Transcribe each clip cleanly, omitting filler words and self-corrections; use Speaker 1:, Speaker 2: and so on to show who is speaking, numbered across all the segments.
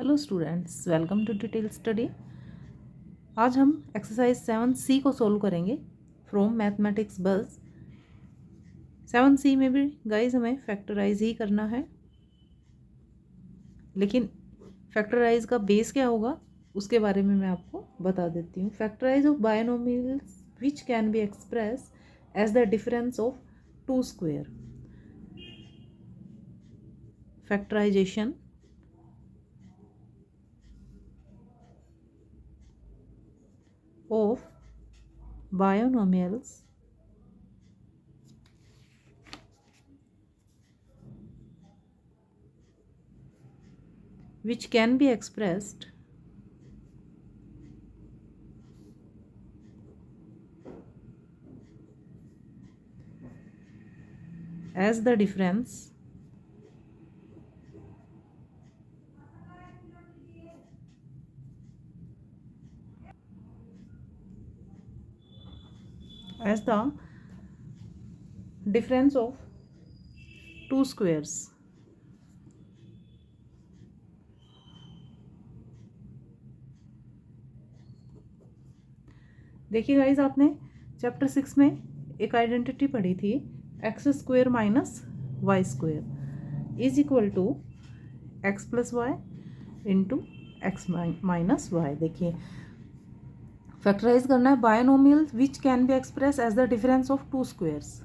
Speaker 1: Hello students, welcome to detail study. आज हम exercise 7C को सोल्व करेंगे फ्रॉम मैथमेटिक्स बस। 7C में भी गाइज हमें फैक्टराइज ही करना है, लेकिन फैक्टराइज का बेस क्या होगा उसके बारे में मैं आपको बता देती हूँ। Factorise of binomials which can be express as the difference of two square. Factorisation of binomials which can be expressed as the difference of two squares। देखिए गाइज, आपने चैप्टर 6 में एक आइडेंटिटी पढ़ी थी, x square minus y square is equal to x plus y into x minus y. देखिए, factorise करना है binomial which can be express as the difference of two squares.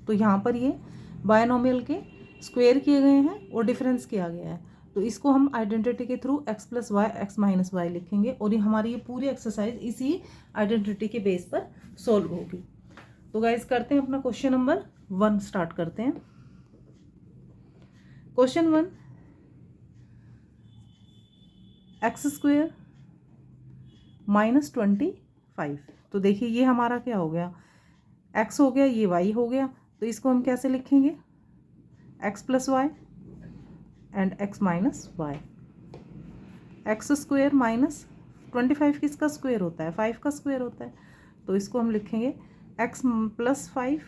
Speaker 1: तो यहाँ पर ये बायनोमियल के स्क्वेयर किए गए हैं और डिफरेंस किया गया है, तो इसको हम आइडेंटिटी के through x plus y x minus y लिखेंगे और ये हमारी ये पूरी एक्सरसाइज इसी आइडेंटिटी के बेस पर सॉल्व होगी। तो गाइज करते हैं अपना क्वेश्चन नंबर 1 स्टार्ट करते हैं। Question 1, x square minus 25। तो देखिए ये हमारा क्या हो गया, एक्स हो गया, ये वाई हो गया, तो इसको हम कैसे लिखेंगे, x plus y and x minus y. X square minus 25 किसका स्क्वेयर होता है, 5 का स्क्वेयर होता है, तो इसको हम लिखेंगे x plus 5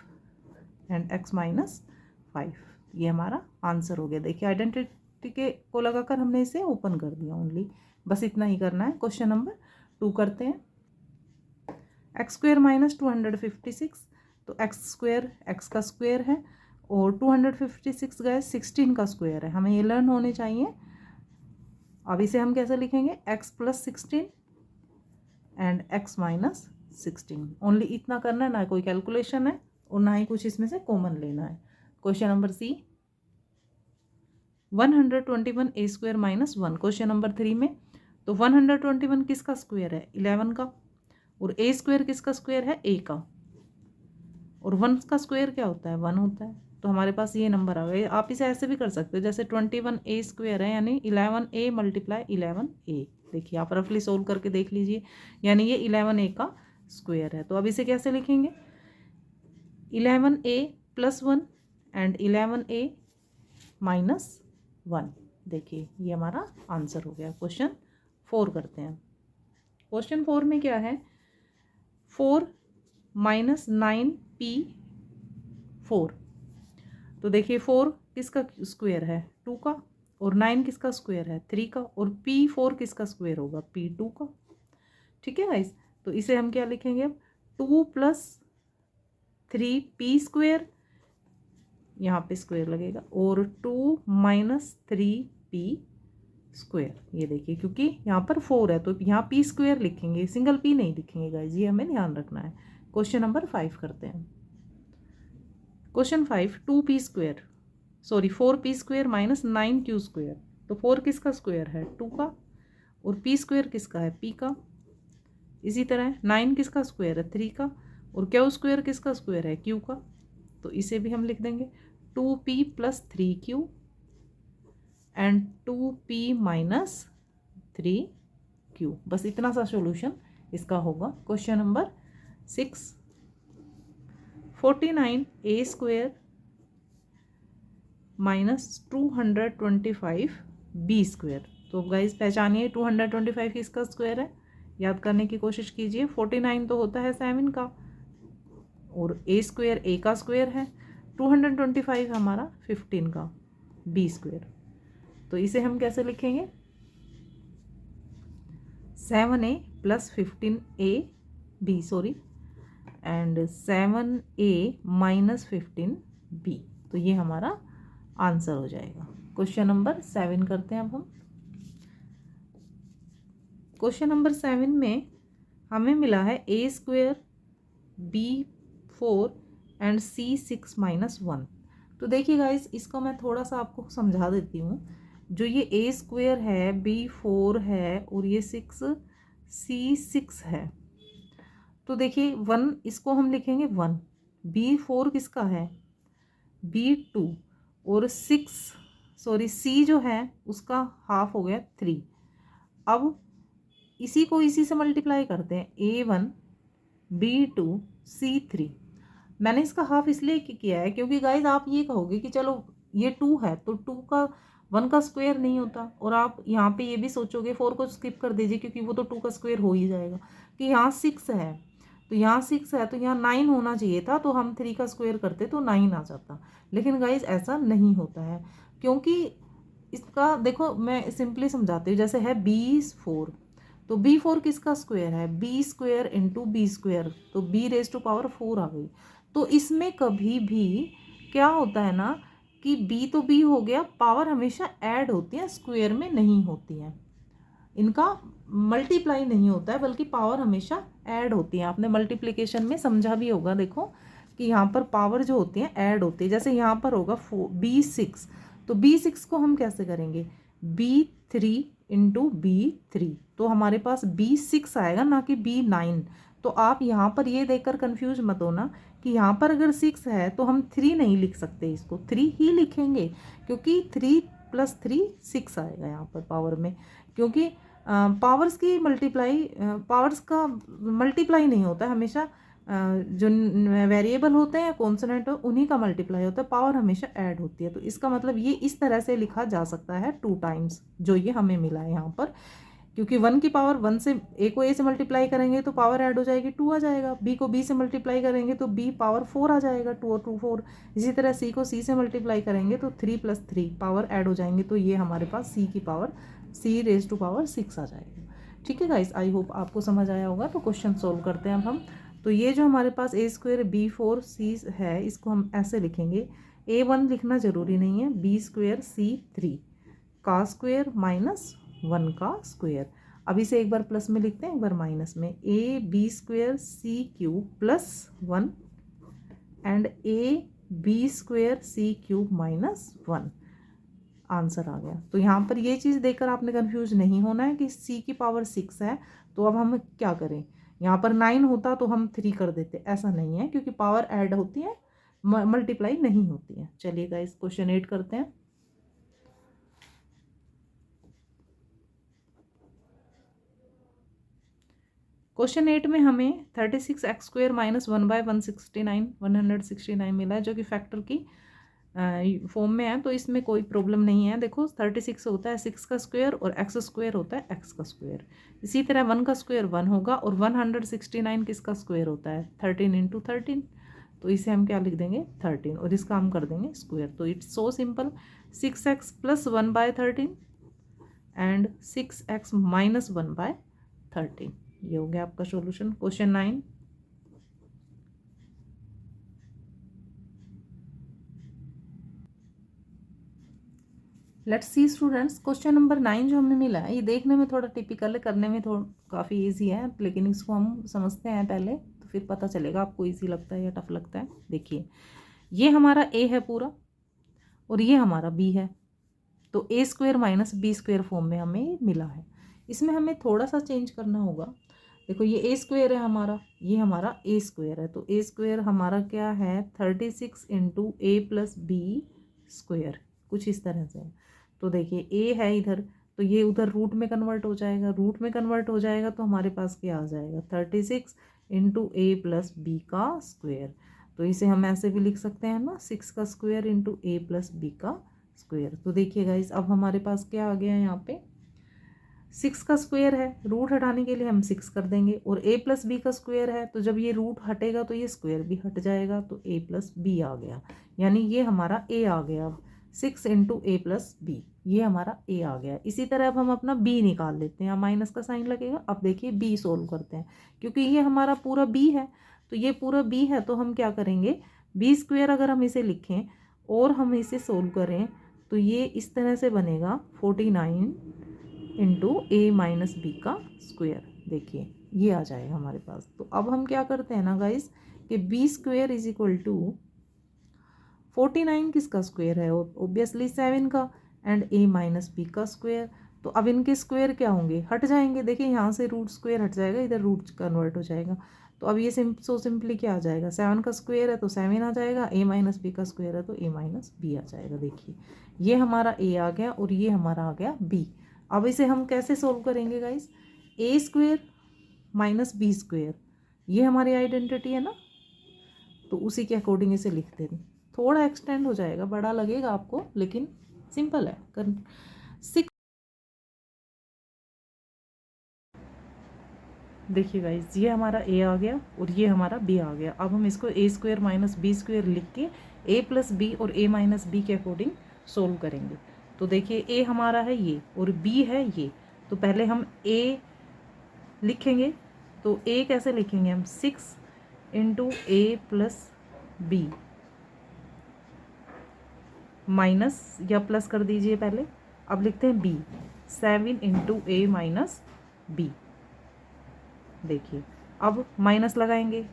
Speaker 1: and x minus 5। ये हमारा आंसर हो गया। देखिए आइडेंटिटी के को लगाकर हमने इसे ओपन कर दिया ओनली, बस इतना ही करना है। क्वेश्चन नंबर 2 करते हैं। एक्स स्क्वेयर माइनस 256, तो एक्स स्क्वेयर एक्स का स्क्वेयर है और 256 गए 16 का स्क्वेयर है, हमें ये लर्न होने चाहिए। अब इसे हम कैसे लिखेंगे, x plus 16 and x minus 16। Only इतना करना है, ना कोई कैलकुलेशन है और ना ही कुछ इसमें से कॉमन लेना है। क्वेश्चन नंबर सी, 121 ए स्क्वेयर माइनस 1। क्वेश्चन नंबर 3 में तो 121 किसका स्क्वेयर है, 11 का, और ए स्क्वेयर किसका स्क्वेयर है, ए का, और 1 का स्क्वेयर क्या होता है, 1 होता है। तो हमारे पास ये नंबर आ गए। आप इसे ऐसे भी कर सकते हो, जैसे 21 ए स्क्वेयर है यानी 11 ए मल्टीप्लाई 11 ए। देखिए आप रफली सोल्व करके देख लीजिए, यानी ये 11 ए का स्क्वेयर है। तो अब इसे कैसे लिखेंगे, 11 ए प्लस 1 एंड 11 ए माइनस 1। देखिए ये हमारा आंसर हो गया। क्वेश्चन 4 करते हैं। क्वेश्चन 4 में क्या है, 4 माइनस 9p4। तो देखिए 4 किसका स्क्वायर है, 2 का, और 9 किसका स्क्वायर है, 3 का, और p4 किसका स्क्वायर होगा, p2 का। ठीक है गाइस, तो इसे हम क्या लिखेंगे, 2 प्लस 3p स्क्वायर, यहाँ पे स्क्वायर लगेगा, और 2 माइनस 3p स्क्वायर। ये देखिए क्योंकि यहाँ पर 4 है तो यहाँ p स्क्वायर लिखेंगे, सिंगल p नहीं लिखेंगे गाइस, ये हमें ध्यान रखना है। क्वेश्चन नंबर 5 करते हैं। Question 5, 2p square sorry 4p square minus 9q square. तो 4 किसका स्क्वायर है, 2 का, और p स्क्वायर किसका है, p का। इसी तरह 9 किसका स्क्वायर है, 3 का, और q स्क्वायर किसका स्क्वायर है, q का। तो इसे भी हम लिख देंगे 2p plus 3q and 2p minus 3q। बस इतना सा सॉल्यूशन इसका होगा। क्वेश्चन नंबर 6, 49 ए स्क्वेयर माइनस 225 बी स्क्वेयर। तो गाइज पहचानिए 225 किसका स्क्वायर है, याद करने की कोशिश कीजिए। 49 तो होता है 7 का, और ए स्क्वेयर ए का स्क्वायर है, 225 हमारा 15 का बी स्क्वेयर। तो इसे हम कैसे लिखेंगे, 7a plus 15ab sorry and 7a minus 15b। तो ये हमारा आंसर हो जाएगा। क्वेश्चन नंबर 7 करते हैं अब हम। क्वेश्चन नंबर 7 में हमें मिला है a square b 4 and c 6 minus 1। तो देखिए गाइस, इसको मैं थोड़ा सा आपको समझा देती हूँ। जो ये a स्क्वेयर है, b 4 है और ये 6 c 6 है। तो देखिए 1 इसको हम लिखेंगे 1, b 4 किसका है, b 2 और 6 सॉरी c जो है उसका हाफ हो गया 3। अब इसी को इसी से मल्टीप्लाई करते हैं, a1 b2 c3। मैंने इसका हाफ इसलिए किया है क्योंकि गाइज आप ये कहोगे कि चलो ये 2 है तो 2 का 1 का स्क्वायर नहीं होता, और आप यहाँ पे ये भी सोचोगे 4 को स्किप कर दीजिए क्योंकि वो तो 2 का स्क्वायर हो ही जाएगा, कि यहाँ 6 है तो यहाँ 6 है तो यहाँ 9 होना चाहिए था, तो हम 3 का स्क्वायर करते तो 9 आ जाता। लेकिन गाइज ऐसा नहीं होता है, क्योंकि इसका देखो मैं सिंपली समझाती हूँ। जैसे है b4, तो b4 किसका स्क्वायर है, b square into b square, तो b रेज टू पावर 4 आ गई। तो इसमें कभी भी क्या होता है ना कि b तो b हो गया, पावर हमेशा ऐड होती है, स्क्वायर में नहीं होती है, इनका मल्टीप्लाई नहीं होता है बल्कि पावर हमेशा ऐड होती है। आपने मल्टीप्लिकेशन में समझा भी होगा, देखो कि यहाँ पर पावर जो होती है ऐड होती है। जैसे यहाँ पर होगा b6, तो b6 को हम कैसे करेंगे, b3 इंटू b3, तो हमारे पास b6 आएगा ना कि b9। तो आप यहाँ पर ये देखकर कंफ्यूज मत होना कि यहाँ पर अगर 6 है तो हम 3 नहीं लिख सकते, इसको 3 ही लिखेंगे, क्योंकि 3 + 3 6 आएगा यहाँ पर पावर में। क्योंकि पावर्स की मल्टीप्लाई, पावर्स का मल्टीप्लाई नहीं होता है हमेशा, जो वेरिएबल होते हैं कॉन्सोनेंट उन्हीं का मल्टीप्लाई होता है, पावर हमेशा ऐड होती है। तो इसका मतलब ये इस तरह से लिखा जा सकता है 2 टाइम्स, जो ये हमें मिला है यहाँ पर। क्योंकि 1 की पावर 1 से a को a से मल्टीप्लाई करेंगे तो पावर ऐड हो जाएगी 2 आ जाएगा, b को b से मल्टीप्लाई करेंगे तो b पावर 4 आ जाएगा, 2 और 2 4। इसी तरह c को c से मल्टीप्लाई करेंगे तो 3 + 3 पावर ऐड हो जाएंगे, तो ये हमारे पास c की power c raise to power 6 आ जाएगा। ठीक है गाइस, आई होप आपको समझ आया होगा। तो क्वेश्चन सोल्व करते हैं अब हम। तो ये जो हमारे पास a स्क्वायर b4 c है, इसको हम ऐसे लिखेंगे, a1 लिखना ज़रूरी नहीं है, b स्क्वायर c3 का स्क्वायर माइनस 1 का स्क्वायर। अब इसे एक बार प्लस में लिखते हैं, एक बार माइनस में, A B square C cube plus 1 and A B square C cube minus 1। Answer आ गया। तो यहाँ पर ये चीज़ देखकर आपने कंफ्यूज नहीं होना है कि c की पावर 6 है तो अब हम क्या करें, यहाँ पर 9 होता तो हम 3 कर देते, ऐसा नहीं है, क्योंकि पावर ऐड होती है, मल्टीप्लाई नहीं होती है। चलिए गाइस, क्वेश्चन 8 करते हैं। क्वेश्चन 8 में हमें 36x² माइनस 1/169 मिला है, जो कि फैक्टर की फॉर्म में है। तो इसमें कोई प्रॉब्लम नहीं है। देखो 36 होता है 6 का स्क्वायर और x स्क्वायर होता है x का स्क्वायर। इसी तरह 1 का स्क्वायर 1 होगा और 169 किसका स्क्वायर होता है, 13 × 13। तो इसे हम क्या लिख देंगे, 13, और इसका हम कर देंगे स्क्वायर। तो it's so simple, 6x + 1/13 and 6x - 1/13। ये हो गया आपका solution. Question 9, let's see students. Question number 9 जो हमें मिला है, ये देखने में थोड़ा टिपिकल है, करने में थोड़ा काफ़ी इजी है, लेकिन इसको हम समझते हैं पहले तो फिर पता चलेगा आपको इजी लगता है या टफ लगता है। देखिए, ये हमारा a है पूरा और ये हमारा b है, तो a² माइनस b² फॉर्म में हमें मिला है। इसमें हमें थोड़ा सा चेंज करना होगा। देखो ये a² है हमारा, ये हमारा a² है, तो a² हमारा क्या है, 36 × a + b², कुछ इस तरह से। तो देखिए a है इधर, तो ये उधर रूट में कन्वर्ट हो जाएगा, रूट में कन्वर्ट हो जाएगा तो हमारे पास क्या आ जाएगा, 36 × a + b²। तो इसे हम ऐसे भी लिख सकते हैं ना, 6 का स्क्वायर × a + b²। तो देखिए गाइस, अब हमारे पास क्या आ गया है, यहाँ पे 6 का स्क्वायर है, रूट हटाने के लिए हम 6 कर देंगे, और a + b का स्क्वायर है, तो जब ये रूट हटेगा तो ये स्क्वायर भी हट जाएगा, तो a + b आ गया, यानी ये हमारा a आ गया। 6 × a + b, ये हमारा ए आ गया। इसी तरह अब हम अपना बी निकाल लेते हैं, यहाँ माइनस का साइन लगेगा। अब देखिए बी सोल्व करते हैं, क्योंकि ये हमारा पूरा बी है, तो ये पूरा बी है, तो हम क्या करेंगे, बी स्क्वेयर अगर हम इसे लिखें और हम इसे सोल्व करें तो ये इस तरह से बनेगा 49 इंटू ए माइनस बी का स्क्वेयर। देखिए ये आ जाएगा हमारे पास। तो अब हम क्या करते हैं ना गाइस कि b square is equal to 49 किसका स्क्वेयर है, ऑब्वियसली 7 का, एंड ए माइनस बी का स्क्वेयर। तो अब इनके स्क्वेयर क्या होंगे, हट जाएंगे। देखिए यहाँ से रूट स्क्वेयर हट जाएगा, इधर रूट कन्वर्ट हो जाएगा। तो अब ये सिंपली क्या आ जाएगा, 7 का स्क्वेयर है तो 7 आ जाएगा, ए माइनस बी का स्क्वेयर है तो ए माइनस बी आ जाएगा। देखिए ये हमारा ए आ गया और ये हमारा आ गया बी। अब इसे हम कैसे सोल्व करेंगे गाइस, ए स्क्वेयर माइनस बी स्क्वेयर, ये हमारी आइडेंटिटी है ना, तो उसी के अकॉर्डिंग इसे लिख दें। थोड़ा एक्सटेंड हो जाएगा, बड़ा लगेगा आपको, लेकिन सिंपल है कर। 6 देखिए गाइज ये हमारा ए आ गया और ये हमारा बी आ गया। अब हम इसको ए स्क्वेयर माइनस बी स्क्वेयर लिख के ए प्लस बी और ए माइनस बी के अकॉर्डिंग सोल्व करेंगे। तो देखिए ए हमारा है ये और बी है ये, तो पहले हम ए लिखेंगे। तो ए कैसे लिखेंगे हम, 6 इंटू ए प्लस बी, माइनस या प्लस कर दीजिए पहले। अब लिखते हैं बी, 7 इंटू ए माइनस बी। देखिए अब माइनस लगाएंगे,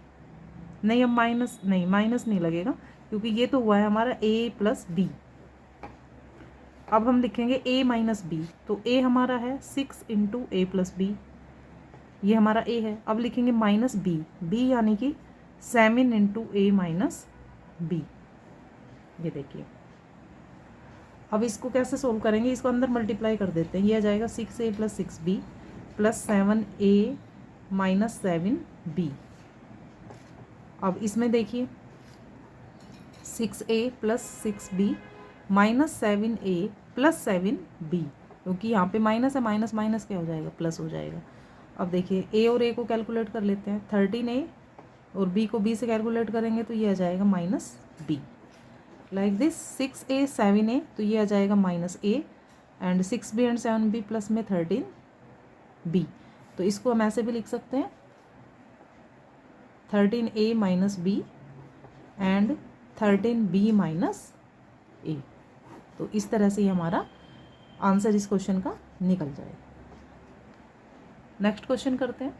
Speaker 1: नहीं अब माइनस नहीं लगेगा, क्योंकि ये तो हुआ है हमारा ए प्लस बी। अब हम लिखेंगे ए माइनस बी, तो ए हमारा है 6 इंटू ए प्लस बी, ये हमारा ए है। अब लिखेंगे माइनस बी, बी यानी कि 7 इंटू ए माइनस बी। ये देखिए अब इसको कैसे सोल्व करेंगे, इसको अंदर मल्टीप्लाई कर देते हैं। ये आ जाएगा 6a plus 6b plus 7a minus 7b। अब इसमें देखिए 6a plus 6b minus 7a plus 7b, क्योंकि यहाँ पे माइनस है, माइनस माइनस क्या हो जाएगा, प्लस हो जाएगा। अब देखिए a और a को कैलकुलेट कर लेते हैं, 13a और b को b से कैलकुलेट करेंगे तो ये आ जाएगा minus b। Like this 6a 7a, तो ये आ जाएगा minus a, and 6b and 7b plus में 13b। तो इसको हम ऐसे भी लिख सकते हैं 13a minus b and 13b minus a। तो इस तरह से हमारा आंसर इस क्वेश्चन का निकल जाएगा। नेक्स्ट क्वेश्चन करते हैं।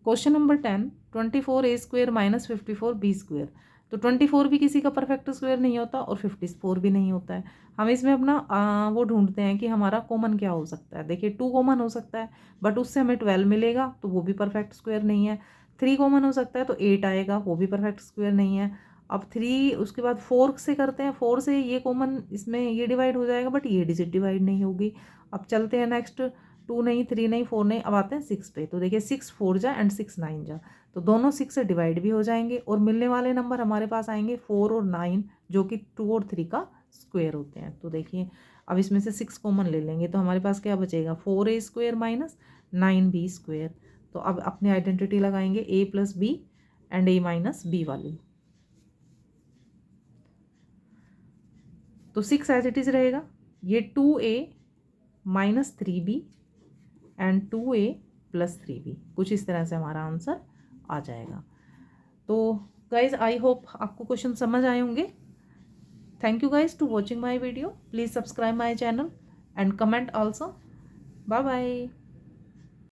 Speaker 1: Question number 10, 24a square minus 54b square. तो 24 भी किसी का परफेक्ट स्क्वायर नहीं होता और 54 भी नहीं होता है। हम इसमें अपना वो ढूंढते हैं कि हमारा कॉमन क्या हो सकता है। देखिए 2 कॉमन हो सकता है, बट उससे हमें 12 मिलेगा, तो वो भी परफेक्ट स्क्वायर नहीं है। 3 कॉमन हो सकता है तो 8 आएगा, वो भी परफेक्ट स्क्वायर नहीं है। अब 3 उसके बाद 4 से करते हैं, 4 से ये कॉमन, इसमें ये डिवाइड हो जाएगा, बट ये डिजिट डिवाइड नहीं होगी। अब चलते हैं नेक्स्ट, 2 नहीं, 3 नहीं, 4 नहीं, अब आते हैं 6 पे। तो देखिए 6 4 जा एंड 6 9 जा, तो दोनों 6 से डिवाइड भी हो जाएंगे और मिलने वाले नंबर हमारे पास आएंगे 4 और 9, जो कि 2 और 3 का स्क्वायर होते हैं। तो देखिए अब इसमें से 6 कॉमन ले लेंगे, तो हमारे पास क्या बचेगा, 4a square minus 9b square. तो अब अपनी आइडेंटिटी लगाएंगे a plus b and a minus b वाली। तो 6 एज इट इज रहेगा, ये 2a minus 3b and 2a plus 3b, कुछ इस तरह से हमारा आंसर आ जाएगा। तो गाइज आई होप आपको क्वेश्चन समझ आए होंगे। Thank you guys to watching my video. Please subscribe my channel and comment also. Bye bye.